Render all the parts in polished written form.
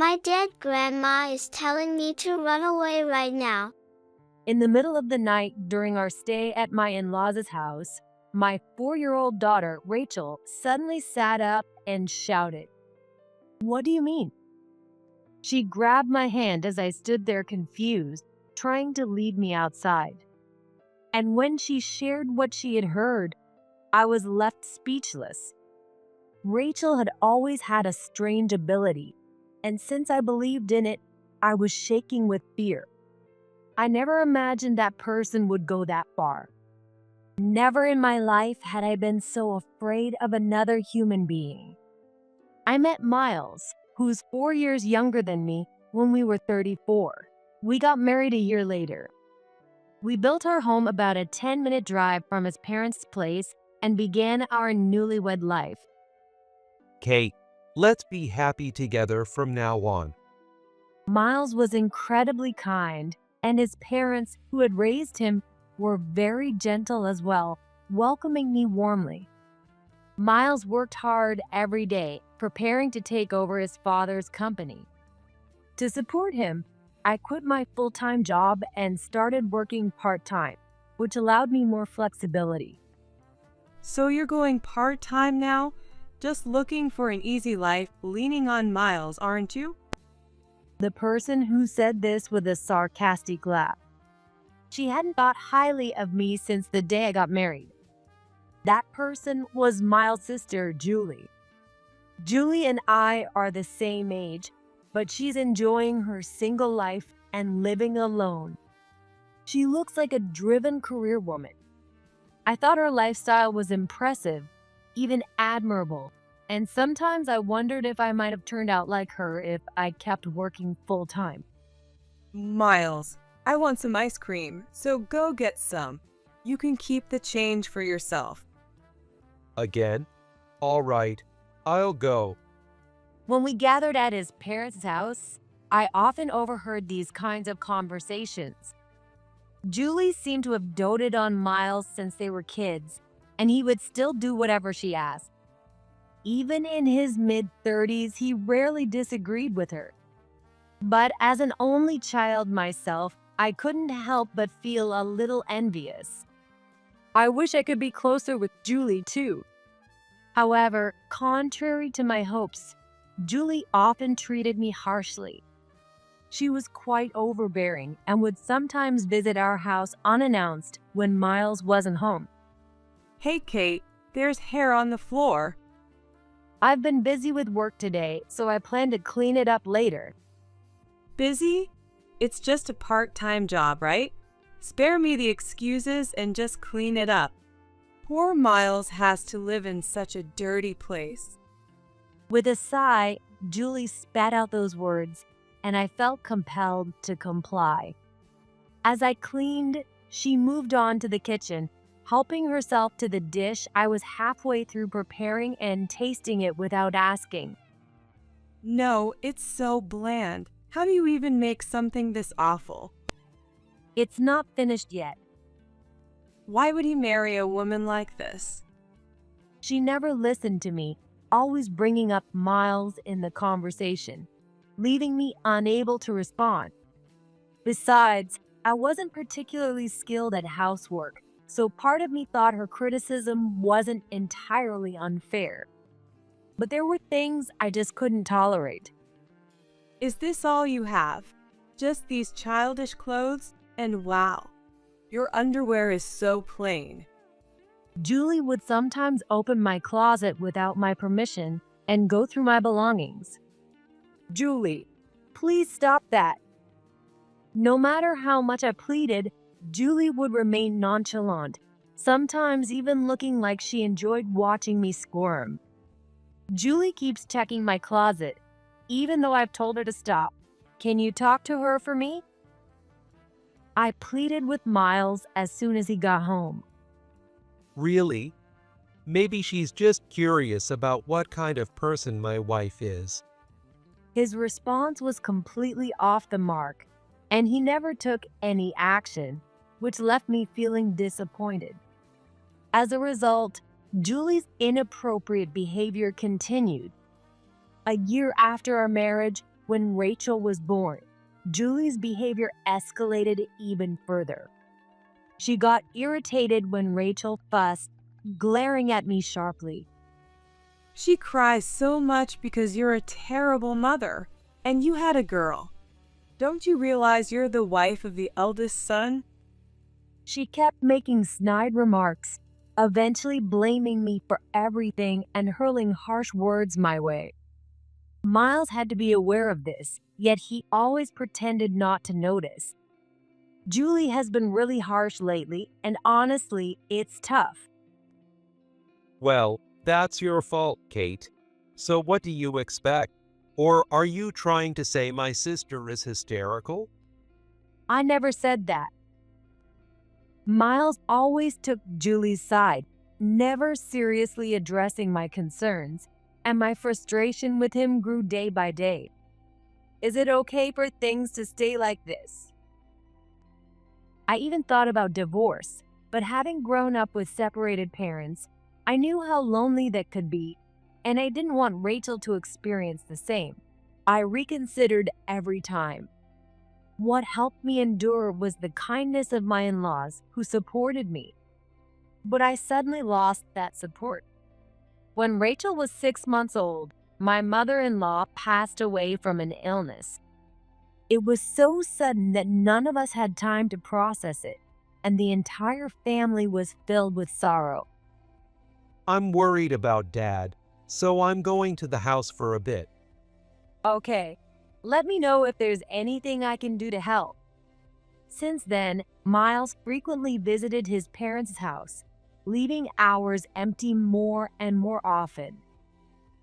My dead grandma is telling me to run away right now. In the middle of the night during our stay at my in-laws' house, my 4-year-old daughter, Rachel, suddenly sat up and shouted, "What do you mean?" She grabbed my hand as I stood there confused, trying to lead me outside. And when she shared what she had heard, I was left speechless. Rachel had always had a strange ability, and since I believed in it, I was shaking with fear. I never imagined that person would go that far. Never in my life had I been so afraid of another human being. I met Miles, who's 4 years younger than me, when we were 34. We got married a year later. We built our home about a 10-minute drive from his parents' place and began our newlywed life. Kate, let's be happy together from now on. Miles was incredibly kind, and his parents, who had raised him, were very gentle as well, welcoming me warmly. Miles worked hard every day, preparing to take over his father's company. To support him, I quit my full-time job and started working part-time, which allowed me more flexibility. So you're going part-time now? Just looking for an easy life, leaning on Miles, aren't you? The person who said this with a sarcastic laugh. She hadn't thought highly of me since the day I got married. That person was Miles' sister, Julie. Julie and I are the same age, but she's enjoying her single life and living alone. She looks like a driven career woman. I thought her lifestyle was impressive, even admirable, and sometimes I wondered if I might have turned out like her if I kept working full-time. Miles, I want some ice cream, so go get some. You can keep the change for yourself. Again? All right, I'll go. When we gathered at his parents' house, I often overheard these kinds of conversations. Julie seemed to have doted on Miles since they were kids, and he would still do whatever she asked. Even in his mid-30s, he rarely disagreed with her. But as an only child myself, I couldn't help but feel a little envious. I wish I could be closer with Julie too. However, contrary to my hopes, Julie often treated me harshly. She was quite overbearing and would sometimes visit our house unannounced when Miles wasn't home. Hey, Kate, there's hair on the floor. I've been busy with work today, so I plan to clean it up later. Busy? It's just a part-time job, right? Spare me the excuses and just clean it up. Poor Miles has to live in such a dirty place. With a sigh, Julie spat out those words, and I felt compelled to comply. As I cleaned, she moved on to the kitchen, helping herself to the dish I was halfway through preparing and tasting it without asking. No, it's so bland. How do you even make something this awful? It's not finished yet. Why would he marry a woman like this? She never listened to me, always bringing up Miles in the conversation, leaving me unable to respond. Besides, I wasn't particularly skilled at housework, so part of me thought her criticism wasn't entirely unfair. But there were things I just couldn't tolerate. Is this all you have? Just these childish clothes? And wow, your underwear is so plain. Julie would sometimes open my closet without my permission and go through my belongings. Julie, please stop that. No matter how much I pleaded, Julie would remain nonchalant, sometimes even looking like she enjoyed watching me squirm. Julie keeps checking my closet, even though I've told her to stop. Can you talk to her for me? I pleaded with Miles as soon as he got home. Really? Maybe she's just curious about what kind of person my wife is. His response was completely off the mark, and he never took any action, which left me feeling disappointed. As a result, Julie's inappropriate behavior continued. A year after our marriage, when Rachel was born, Julie's behavior escalated even further. She got irritated when Rachel fussed, glaring at me sharply. She cries so much because you're a terrible mother, and you had a girl. Don't you realize you're the wife of the eldest son? She kept making snide remarks, eventually blaming me for everything and hurling harsh words my way. Miles had to be aware of this, yet he always pretended not to notice. Julie has been really harsh lately, and honestly, it's tough. Well, that's your fault, Kate. So what do you expect? Or are you trying to say my sister is hysterical? I never said that. Miles always took Julie's side, never seriously addressing my concerns, and my frustration with him grew day by day. Is it okay for things to stay like this? I even thought about divorce, but having grown up with separated parents, I knew how lonely that could be, and I didn't want Rachel to experience the same. I reconsidered every time. What helped me endure was the kindness of my in-laws who supported me. But I suddenly lost that support. When Rachel was 6 months old, my mother-in-law passed away from an illness. It was so sudden that none of us had time to process it, and the entire family was filled with sorrow. I'm worried about Dad, so I'm going to the house for a bit. Okay, let me know if there's anything I can do to help. Since then, Miles frequently visited his parents' house, leaving ours empty more and more often.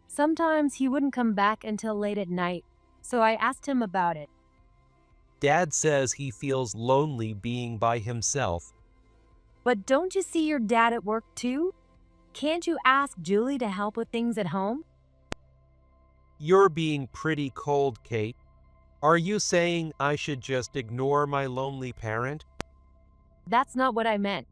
Sometimes he wouldn't come back until late at night, so I asked him about it. Dad says he feels lonely being by himself. But don't you see your dad at work too? Can't you ask Julie to help with things at home? You're being pretty cold, Kate. Are you saying I should just ignore my lonely parent? That's not what I meant.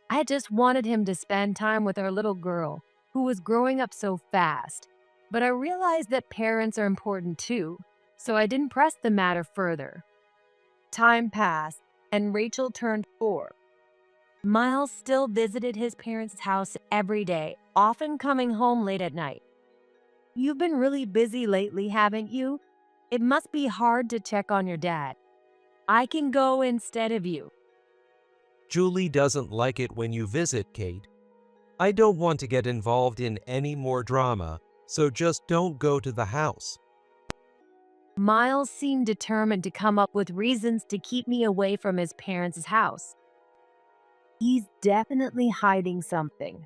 I just wanted him to spend time with our little girl, who was growing up so fast. But I realized that parents are important too, so I didn't press the matter further. Time passed, and Rachel turned 4. Miles still visited his parents' house every day, often coming home late at night. You've been really busy lately, haven't you? It must be hard to check on your dad. I can go instead of you. Julie doesn't like it when you visit, Kate. I don't want to get involved in any more drama, so just don't go to the house. Miles seemed determined to come up with reasons to keep me away from his parents' house. He's definitely hiding something.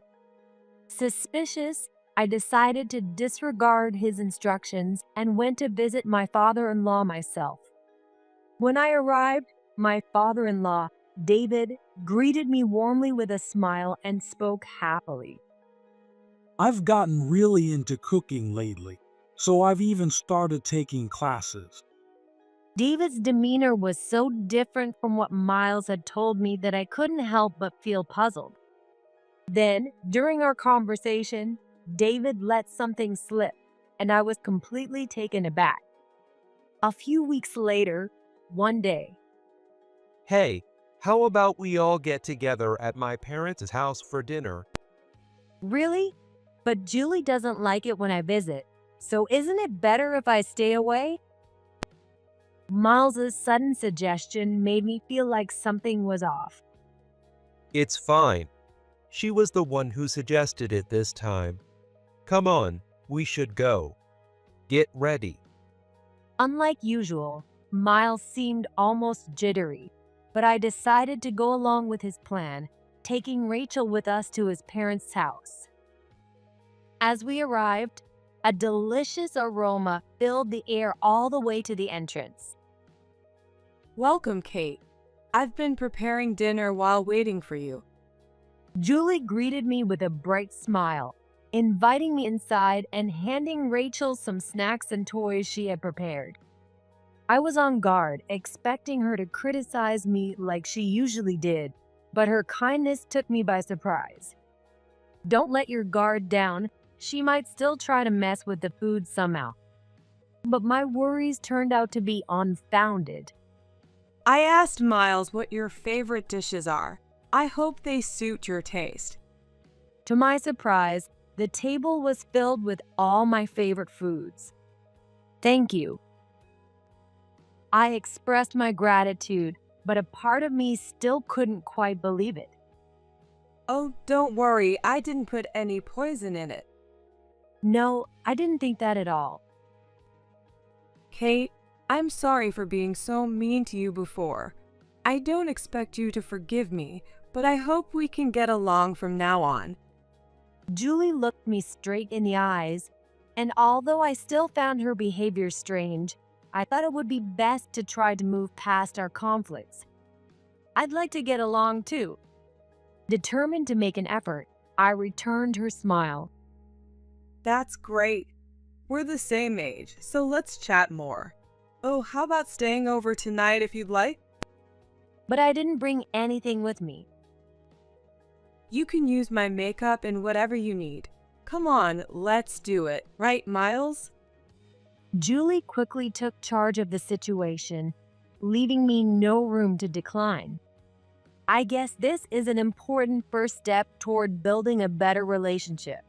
Suspicious, I decided to disregard his instructions and went to visit my father-in-law myself. When I arrived, my father-in-law, David, greeted me warmly with a smile and spoke happily. I've gotten really into cooking lately, so I've even started taking classes. David's demeanor was so different from what Miles had told me that I couldn't help but feel puzzled. Then, during our conversation, David let something slip, and I was completely taken aback. A few weeks later, one day, Hey, how about we all get together at my parents' house for dinner? really? But Julie doesn't like it when I visit, so isn't it better if I stay away? Miles's sudden suggestion made me feel like something was off. It's fine. She was the one who suggested it this time. Come on, we should go. Get ready. Unlike usual, Miles seemed almost jittery, but I decided to go along with his plan, taking Rachel with us to his parents' house. As we arrived, a delicious aroma filled the air all the way to the entrance. Welcome, Kate. I've been preparing dinner while waiting for you. Julie greeted me with a bright smile, inviting me inside and handing Rachel some snacks and toys she had prepared. I was on guard, expecting her to criticize me like she usually did, but her kindness took me by surprise. Don't let your guard down. She might still try to mess with the food somehow. but my worries turned out to be unfounded. I asked Miles what your favorite dishes are. I hope they suit your taste. To my surprise, the table was filled with all my favorite foods. Thank you. I expressed my gratitude, but a part of me still couldn't quite believe it. Oh, don't worry, I didn't put any poison in it. No, I didn't think that at all. Kate, I'm sorry for being so mean to you before. I don't expect you to forgive me, but I hope we can get along from now on. Julie looked me straight in the eyes, and although I still found her behavior strange, I thought it would be best to try to move past our conflicts. I'd like to get along too. Determined to make an effort, I returned her smile. That's great. We're the same age, so let's chat more. Oh, how about staying over tonight if you'd like? But I didn't bring anything with me. You can use my makeup and whatever you need. Come on, let's do it. Right, Miles? Julie quickly took charge of the situation, leaving me no room to decline. I guess this is an important first step toward building a better relationship.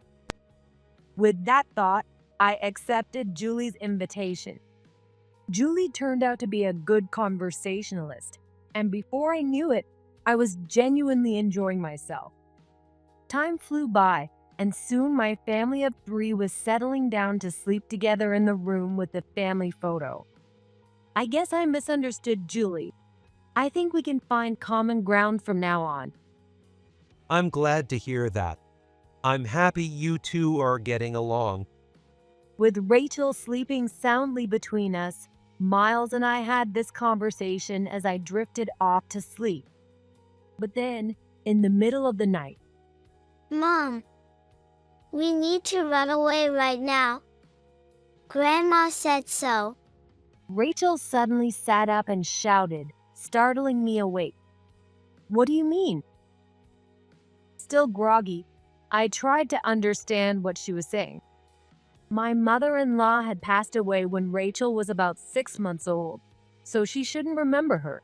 With that thought, I accepted Julie's invitation. Julie turned out to be a good conversationalist, and before I knew it, I was genuinely enjoying myself. Time flew by, and soon my family of 3 was settling down to sleep together in the room with the family photo. I guess I misunderstood Julie. I think we can find common ground from now on. I'm glad to hear that. I'm happy you two are getting along. With Rachel sleeping soundly between us, Miles and I had this conversation as I drifted off to sleep. But then, in the middle of the night, Mom, we need to run away right now. Grandma said so. Rachel suddenly sat up and shouted, startling me awake. What do you mean? Still groggy, I tried to understand what she was saying. My mother-in-law had passed away when Rachel was about 6 months old, so she shouldn't remember her.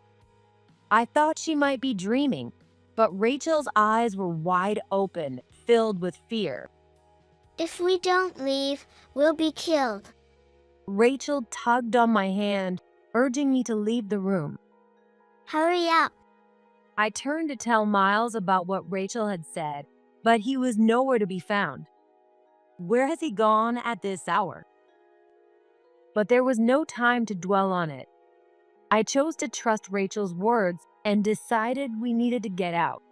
I thought she might be dreaming, but Rachel's eyes were wide open, filled with fear. If we don't leave, we'll be killed. Rachel tugged on my hand, urging me to leave the room. Hurry up. I turned to tell Miles about what Rachel had said, but he was nowhere to be found. Where has he gone at this hour? But there was no time to dwell on it. I chose to trust Rachel's words and decided we needed to get out.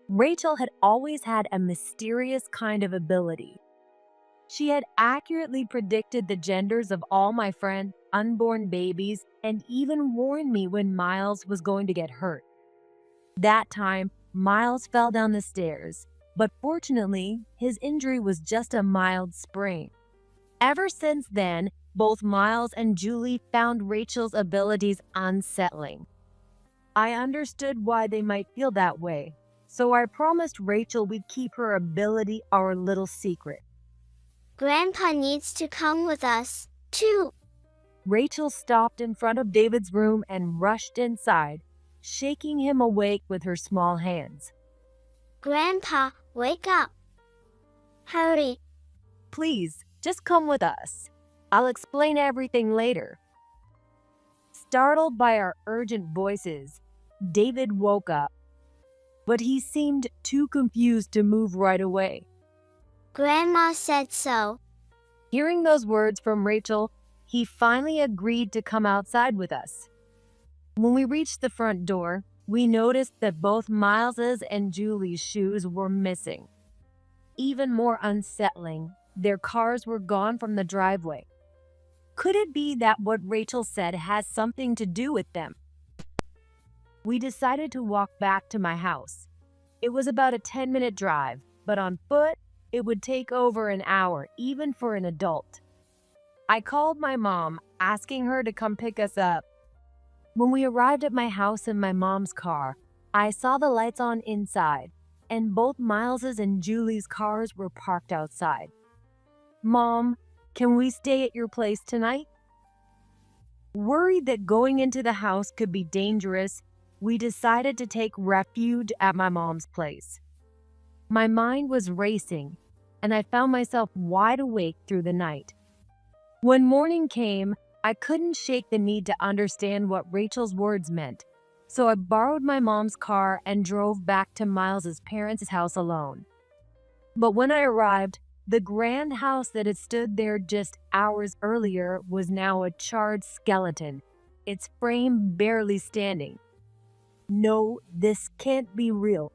Rachel had always had a mysterious kind of ability. She had accurately predicted the genders of all my friends' unborn babies and even warned me when Miles was going to get hurt. That time, Miles fell down the stairs, but fortunately, his injury was just a mild sprain. Ever since then, both Miles and Julie found Rachel's abilities unsettling. I understood why they might feel that way, so I promised Rachel we'd keep her ability our little secret. Grandpa needs to come with us, too. Rachel stopped in front of David's room and rushed inside, shaking him awake with her small hands. Grandpa, wake up. Hurry. Please, just come with us. I'll explain everything later. Startled by our urgent voices, David woke up, but he seemed too confused to move right away. Grandma said so. Hearing those words from Rachel, he finally agreed to come outside with us. When we reached the front door, we noticed that both Miles's and Julie's shoes were missing. Even more unsettling, their cars were gone from the driveway. Could it be that what Rachel said has something to do with them? We decided to walk back to my house. It was about a 10-minute drive, but on foot, it would take over an hour, even for an adult. I called my mom, asking her to come pick us up. When we arrived at my house in my mom's car, I saw the lights on inside, and both Miles's and Julie's cars were parked outside. Mom, can we stay at your place tonight? Worried that going into the house could be dangerous, we decided to take refuge at my mom's place. My mind was racing, and I found myself wide awake through the night. When morning came, I couldn't shake the need to understand what Rachel's words meant, so I borrowed my mom's car and drove back to Miles's parents' house alone. But when I arrived, the grand house that had stood there just hours earlier was now a charred skeleton, its frame barely standing. No, this can't be real.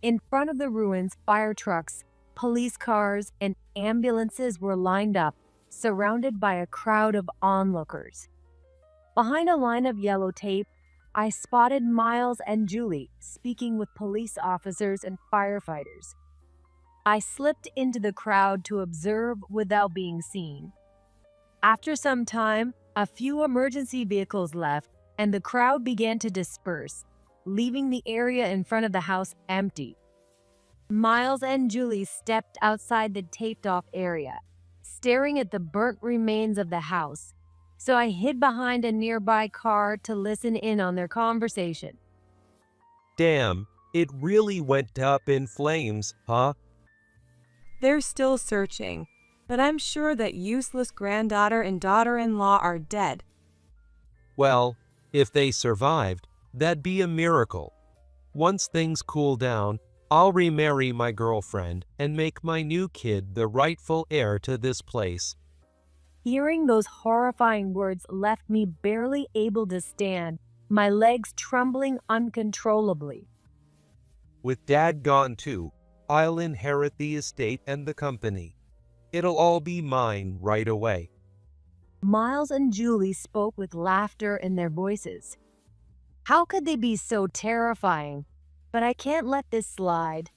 In front of the ruins, fire trucks, police cars, and ambulances were lined up, surrounded by a crowd of onlookers. Behind a line of yellow tape, I spotted Miles and Julie speaking with police officers and firefighters. I slipped into the crowd to observe without being seen. After some time, a few emergency vehicles left, and the crowd began to disperse, leaving the area in front of the house empty. Miles and Julie stepped outside the taped-off area, staring at the burnt remains of the house, so I hid behind a nearby car to listen in on their conversation. Damn, it really went up in flames, huh? They're still searching, but I'm sure that useless granddaughter and daughter-in-law are dead. Well, if they survived, that'd be a miracle. Once things cool down, I'll remarry my girlfriend and make my new kid the rightful heir to this place. Hearing those horrifying words left me barely able to stand, my legs trembling uncontrollably. With Dad gone too, I'll inherit the estate and the company. It'll all be mine right away. Miles and Julie spoke with laughter in their voices. How could they be so terrifying? But I can't let this slide.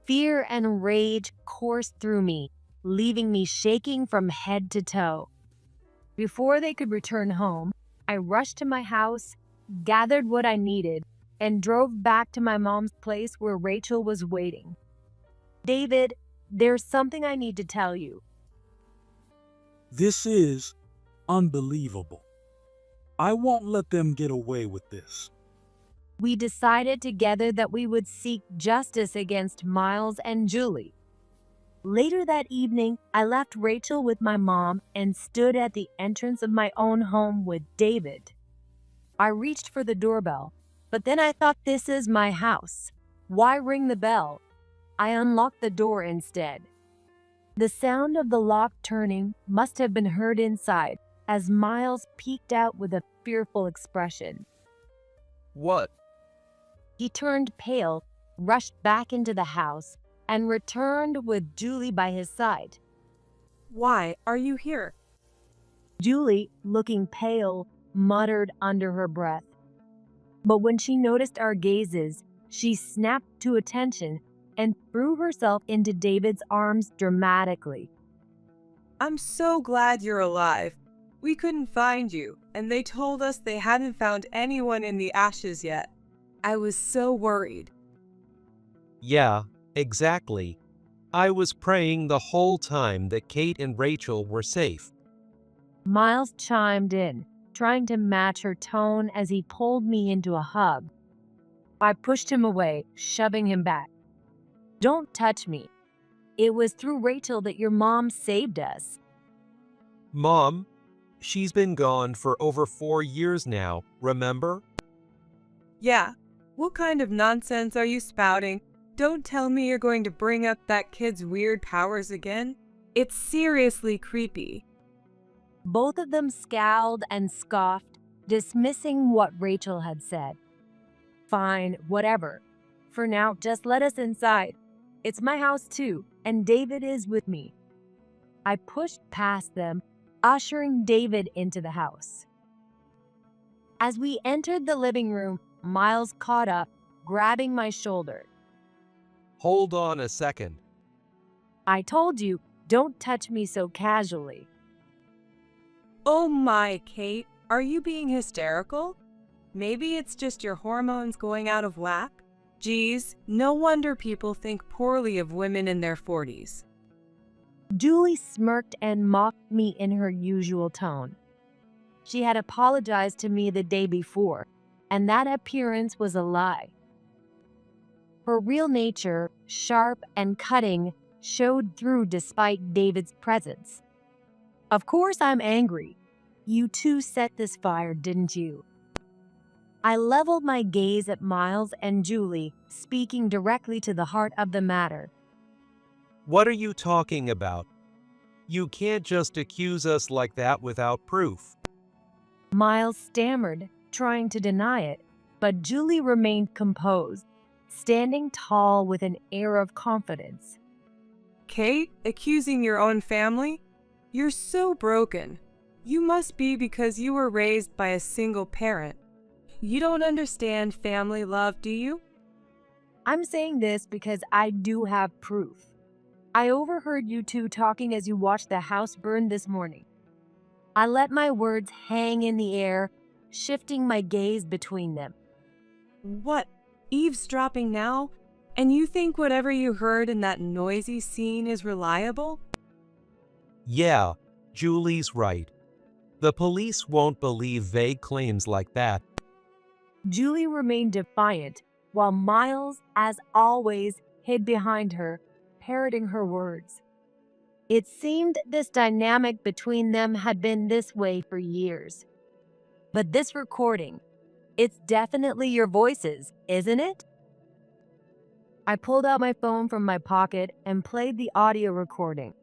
Fear and rage coursed through me, leaving me shaking from head to toe. Before they could return home, I rushed to my house, gathered what I needed, and drove back to my mom's place where Rachel was waiting. David, there's something I need to tell you. This is unbelievable. I won't let them get away with this. We decided together that we would seek justice against Miles and Julie. Later that evening, I left Rachel with my mom and stood at the entrance of my own home with David. I reached for the doorbell, but then I thought, this is my house. Why ring the bell? I unlocked the door instead. The sound of the lock turning must have been heard inside as Miles peeked out with a fearful expression. What? He turned pale, rushed back into the house, and returned with Julie by his side. Why are you here? Julie, looking pale, muttered under her breath. But when she noticed our gazes, she snapped to attention and threw herself into David's arms dramatically. I'm so glad you're alive. We couldn't find you, and they told us they hadn't found anyone in the ashes yet. I was so worried. Yeah, exactly. I was praying the whole time that Kate and Rachel were safe. Miles chimed in, trying to match her tone as he pulled me into a hug. I pushed him away, shoving him back. Don't touch me. It was through Rachel that your mom saved us. Mom? She's been gone for over 4 years now, remember? Yeah. What kind of nonsense are you spouting? Don't tell me you're going to bring up that kid's weird powers again. It's seriously creepy. Both of them scowled and scoffed, dismissing what Rachel had said. Fine, whatever. For now, just let us inside. It's my house too, and David is with me. I pushed past them, ushering David into the house. As we entered the living room, Miles caught up, grabbing my shoulder. Hold on a second. I told you, don't touch me so casually. Oh my, Kate, are you being hysterical? Maybe it's just your hormones going out of whack? Geez, no wonder people think poorly of women in their 40s. Julie smirked and mocked me in her usual tone. she had apologized to me the day before, and that appearance was a lie. Her real nature, sharp and cutting, showed through despite David's presence. Of course I'm angry. You two set this fire, didn't you? I leveled my gaze at Miles and Julie, speaking directly to the heart of the matter. What are you talking about? You can't just accuse us like that without proof. Miles stammered, trying to deny it, but Julie remained composed, standing tall with an air of confidence. Kate, accusing your own family? You're so broken. You must be because you were raised by a single parent. You don't understand family love, do you? I'm saying this because I do have proof. I overheard you two talking as you watched the house burn this morning. I let my words hang in the air, shifting my gaze between them. What? Eavesdropping now? And you think whatever you heard in that noisy scene is reliable? Yeah, Julie's right. The police won't believe vague claims like that. Julie remained defiant, while Miles, as always, hid behind her, parroting her words. It seemed this dynamic between them had been this way for years. But this recording, it's definitely your voices, isn't it? I pulled out my phone from my pocket and played the audio recording.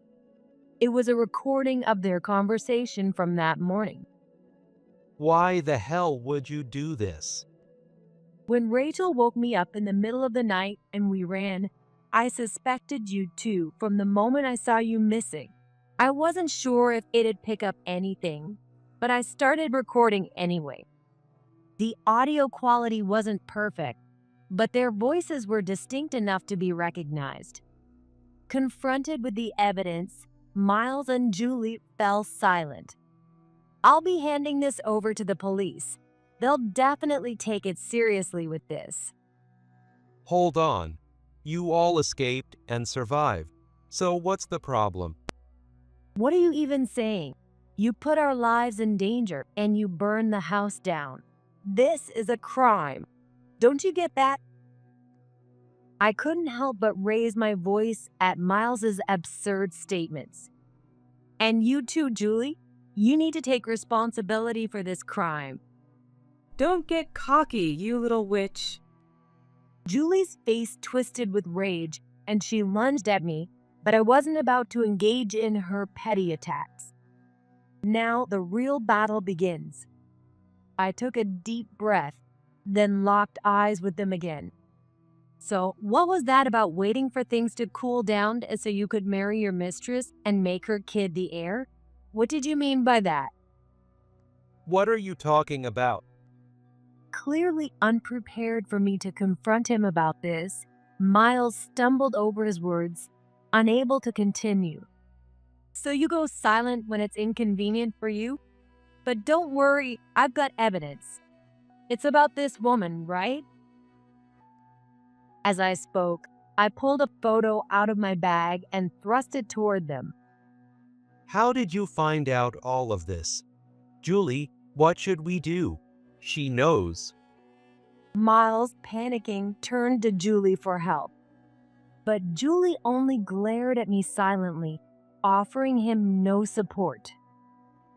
It was a recording of their conversation from that morning. Why the hell would you do this? When Rachel woke me up in the middle of the night and we ran, I suspected you too from the moment I saw you missing. I wasn't sure if it'd pick up anything, but I started recording anyway. The audio quality wasn't perfect, but their voices were distinct enough to be recognized. Confronted with the evidence, Miles and Julie fell silent. I'll be handing this over to the police. They'll definitely take it seriously with this. Hold on. You all escaped and survived. So what's the problem? What are you even saying? You put our lives in danger and you burn the house down. This is a crime. Don't you get that? I couldn't help but raise my voice at Miles's absurd statements. And you too, Julie, you need to take responsibility for this crime. Don't get cocky, you little witch. Julie's face twisted with rage, and she lunged at me, but I wasn't about to engage in her petty attacks. Now the real battle begins. I took a deep breath, then locked eyes with them again. So, what was that about waiting for things to cool down so you could marry your mistress and make her kid the heir? What did you mean by that? What are you talking about? Clearly unprepared for me to confront him about this, Miles stumbled over his words, unable to continue. So you go silent when it's inconvenient for you? But don't worry, I've got evidence. It's about this woman, right? As I spoke, I pulled a photo out of my bag and thrust it toward them. How did you find out all of this? Julie, what should we do? She knows. Miles, panicking, turned to Julie for help. But Julie only glared at me silently, offering him no support.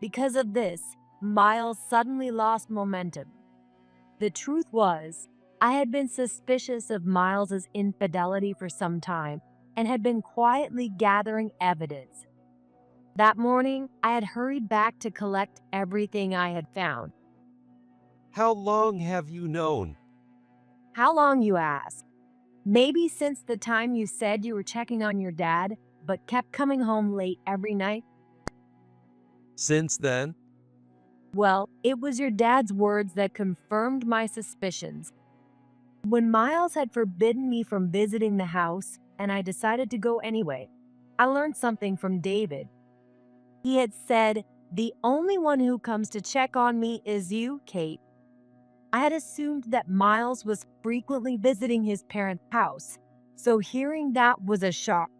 Because of this, Miles suddenly lost momentum. The truth was, I had been suspicious of Miles's infidelity for some time and had been quietly gathering evidence. That morning, I had hurried back to collect everything I had found. How long have you known? How long, you ask? Maybe since the time you said you were checking on your dad, but kept coming home late every night? Since then? Well, it was your dad's words that confirmed my suspicions. When Miles had forbidden me from visiting the house, and I decided to go anyway, I learned something from David. He had said, "The only one who comes to check on me is you, Kate." I had assumed that Miles was frequently visiting his parents' house, so hearing that was a shock.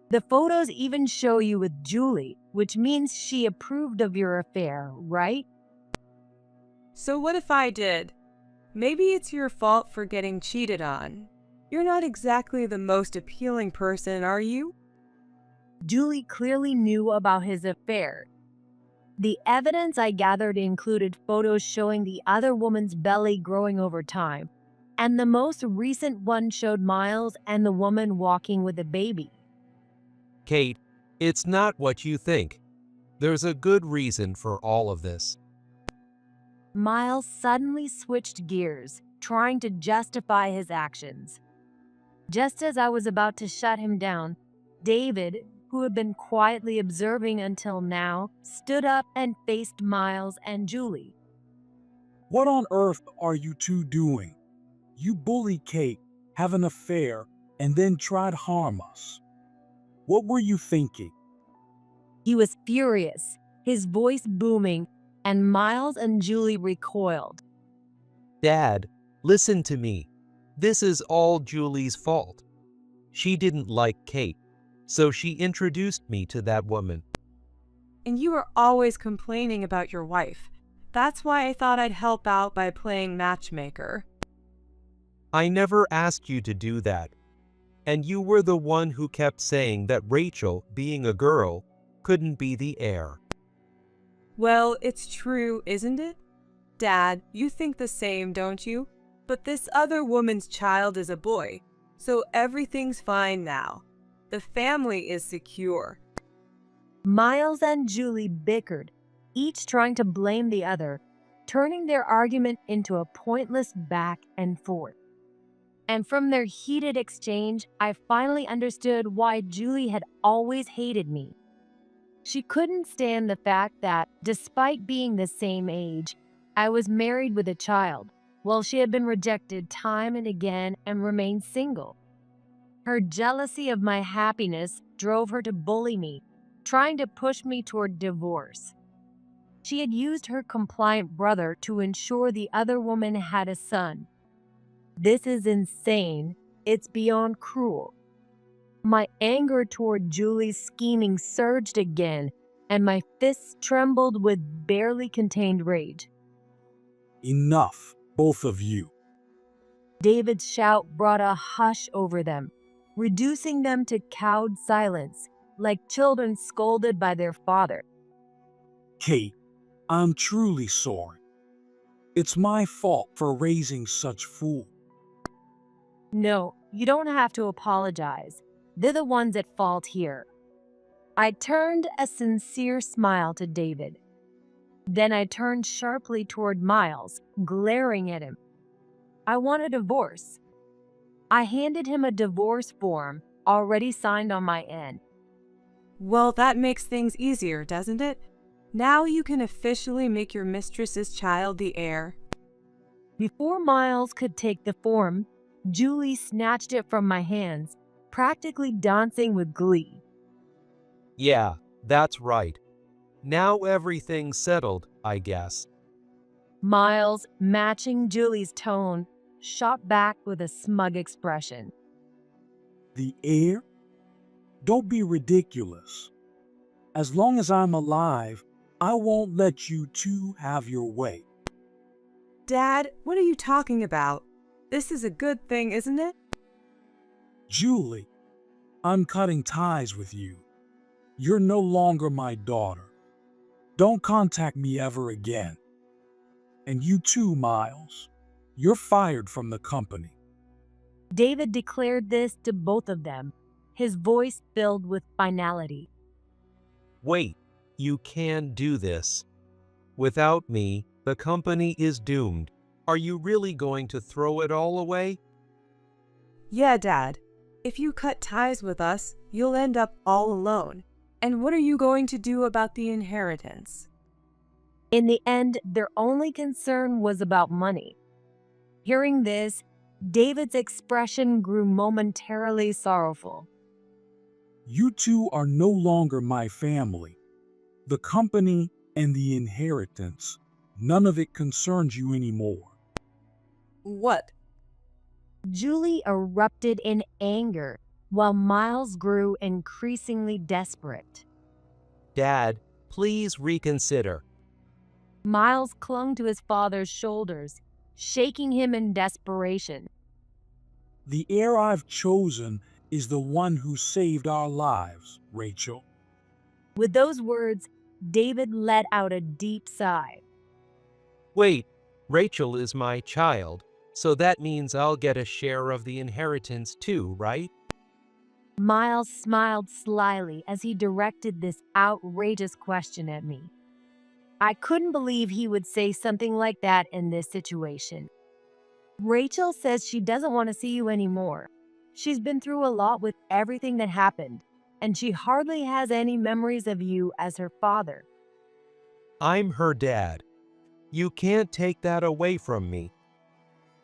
The photos even show you with Julie, which means she approved of your affair, right? So what if I did? Maybe it's your fault for getting cheated on. You're not exactly the most appealing person, are you? Julie clearly knew about his affair. The evidence I gathered included photos showing the other woman's belly growing over time, and the most recent one showed Miles and the woman walking with a baby. Kate, it's not what you think. There's a good reason for all of this. Miles suddenly switched gears, trying to justify his actions. Just as I was about to shut him down, David, who had been quietly observing until now, stood up and faced Miles and Julie. What on earth are you two doing? You bullied Kate, have an affair, and then try to harm us. What were you thinking? He was furious, his voice booming, and Miles and Julie recoiled. Dad, listen to me. This is all Julie's fault. She didn't like Kate, so she introduced me to that woman. And you were always complaining about your wife. That's why I thought I'd help out by playing matchmaker. I never asked you to do that. And you were the one who kept saying that Rachel, being a girl, couldn't be the heir. Well, it's true, isn't it? Dad, you think the same, don't you? But this other woman's child is a boy, so everything's fine now. The family is secure. Miles and Julie bickered, each trying to blame the other, turning their argument into a pointless back and forth. And from their heated exchange, I finally understood why Julie had always hated me. She couldn't stand the fact that, despite being the same age, I was married with a child, while she had been rejected time and again and remained single. Her jealousy of my happiness drove her to bully me, trying to push me toward divorce. She had used her compliant brother to ensure the other woman had a son. This is insane. It's beyond cruel. My anger toward Julie's scheming surged again, and my fists trembled with barely contained rage. Enough, both of you. David's shout brought a hush over them, reducing them to cowed silence, like children scolded by their father. Kate, I'm truly sorry. It's my fault for raising such fools. No, you don't have to apologize. They're the ones at fault here. I turned a sincere smile to David. Then I turned sharply toward Miles, glaring at him. I want a divorce. I handed him a divorce form, already signed on my end. Well, that makes things easier, doesn't it? Now you can officially make your mistress's child the heir. Before Miles could take the form, Julie snatched it from my hands, practically dancing with glee. Yeah, that's right. Now everything's settled, I guess. Miles, matching Julie's tone, shot back with a smug expression. The heir? Don't be ridiculous. As long as I'm alive, I won't let you two have your way. Dad, what are you talking about? This is a good thing, isn't it? Julie, I'm cutting ties with you. You're no longer my daughter. Don't contact me ever again. And you too, Miles. You're fired from the company. David declared this to both of them, his voice filled with finality. Wait, you can do this. Without me, the company is doomed. Are you really going to throw it all away? Yeah, Dad. If you cut ties with us, you'll end up all alone. And what are you going to do about the inheritance? In the end, their only concern was about money. Hearing this, David's expression grew momentarily sorrowful. You two are no longer my family. The company and the inheritance, none of it concerns you anymore. What? Julie erupted in anger, while Miles grew increasingly desperate. Dad, please reconsider. Miles clung to his father's shoulders, shaking him in desperation. The heir I've chosen is the one who saved our lives, Rachel. With those words, David let out a deep sigh. Wait, Rachel is my child, so that means I'll get a share of the inheritance too, right? Miles smiled slyly as he directed this outrageous question at me. I couldn't believe he would say something like that in this situation. Rachel says she doesn't want to see you anymore. She's been through a lot with everything that happened, and she hardly has any memories of you as her father. I'm her dad. You can't take that away from me.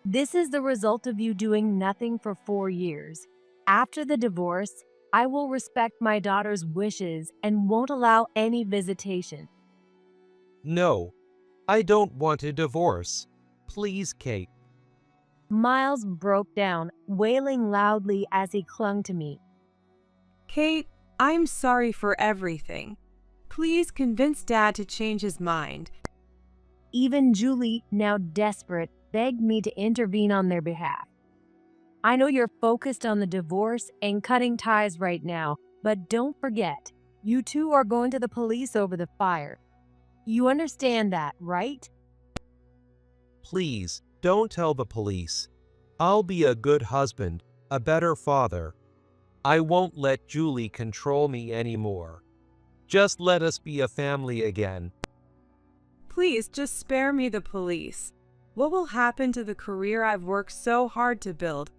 This is the result of you doing nothing for 4 years. After the divorce, I will respect my daughter's wishes and won't allow any visitation. No, I don't want a divorce. Please, Kate. Miles broke down, wailing loudly as he clung to me. Kate, I'm sorry for everything. Please convince Dad to change his mind. Even Julie, now desperate, begged me to intervene on their behalf. I know you're focused on the divorce and cutting ties right now, but don't forget, you two are going to the police over the fire. You understand that, right? Please, don't tell the police. I'll be a good husband, a better father. I won't let Julie control me anymore. Just let us be a family again. Please just spare me the police. What will happen to the career I've worked so hard to build?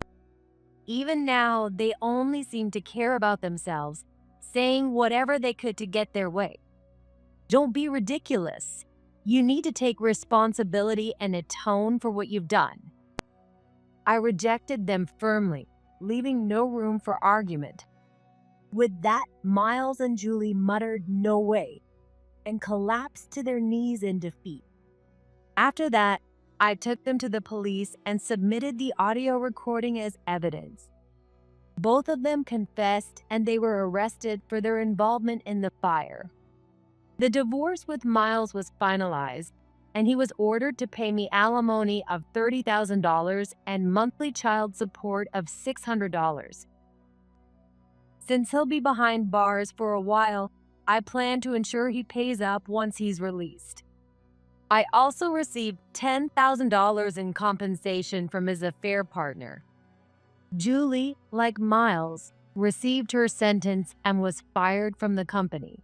Even now, they only seem to care about themselves, saying whatever they could to get their way. Don't be ridiculous. You need to take responsibility and atone for what you've done. I rejected them firmly, leaving no room for argument. With that, Miles and Julie muttered "no way" and collapsed to their knees in defeat. After that, I took them to the police and submitted the audio recording as evidence. Both of them confessed and they were arrested for their involvement in the fire. The divorce with Miles was finalized, and he was ordered to pay me alimony of $30,000 and monthly child support of $600. Since he'll be behind bars for a while, I plan to ensure he pays up once he's released. I also received $10,000 in compensation from his affair partner. Julie, like Miles, received her sentence and was fired from the company.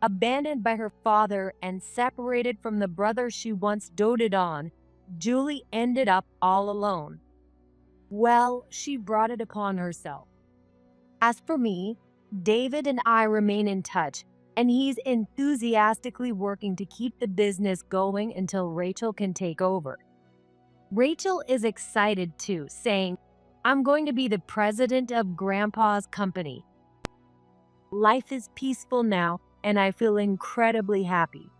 Abandoned by her father and separated from the brother she once doted on, Julie ended up all alone. Well, she brought it upon herself. As for me, David and I remain in touch, and he's enthusiastically working to keep the business going until Rachel can take over. Rachel is excited too, saying, "I'm going to be the president of Grandpa's company." Life is peaceful now, and I feel incredibly happy.